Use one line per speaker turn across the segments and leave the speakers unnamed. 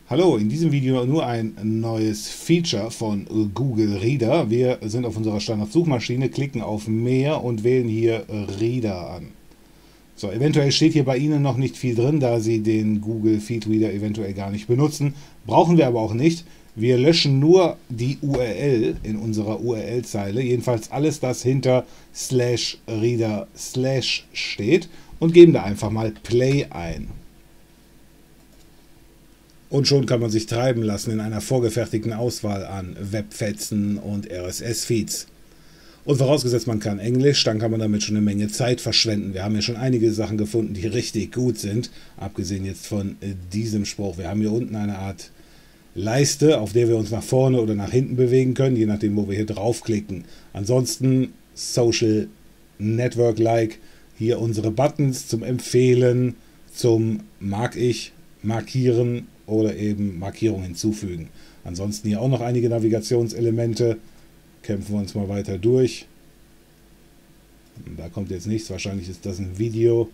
Hallo, in diesem Video nur ein neues Feature von Google Reader. Wir sind auf unserer Standard-Suchmaschine, klicken auf Mehr und wählen hier Reader an. So, eventuell steht hier bei Ihnen noch nicht viel drin, da Sie den Google Feed Reader eventuell gar nicht benutzen. Brauchen wir aber auch nicht. Wir löschen nur die URL in unserer URL-Zeile, jedenfalls alles, das hinter /reader/ steht, und geben da einfach mal Play ein. Und schon kann man sich treiben lassen in einer vorgefertigten Auswahl an Webfetzen und RSS-Feeds. Und vorausgesetzt, man kann Englisch, dann kann man damit schon eine Menge Zeit verschwenden. Wir haben ja schon einige Sachen gefunden, die richtig gut sind, abgesehen jetzt von diesem Spruch. Wir haben hier unten eine Art Leiste, auf der wir uns nach vorne oder nach hinten bewegen können, je nachdem, wo wir hier draufklicken. Ansonsten Social Network-like, hier unsere Buttons zum Empfehlen, zum Mag ich, Markieren oder eben Markierung hinzufügen. Ansonsten hier auch noch einige Navigationselemente. Kämpfen wir uns mal weiter durch. Da kommt jetzt nichts, wahrscheinlich ist das ein Video.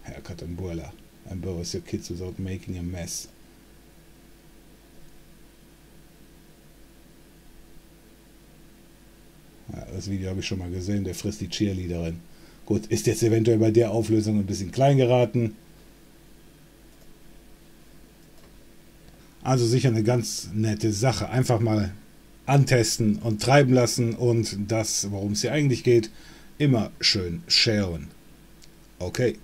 Haircut umbrella. Embarrass your kids without making a mess. Ja, das Video habe ich schon mal gesehen, der frisst die Cheerleaderin. Gut, ist jetzt eventuell bei der Auflösung ein bisschen klein geraten. Also sicher eine ganz nette Sache. Einfach mal antesten und treiben lassen und das, worum es hier eigentlich geht, immer schön sharen. Okay.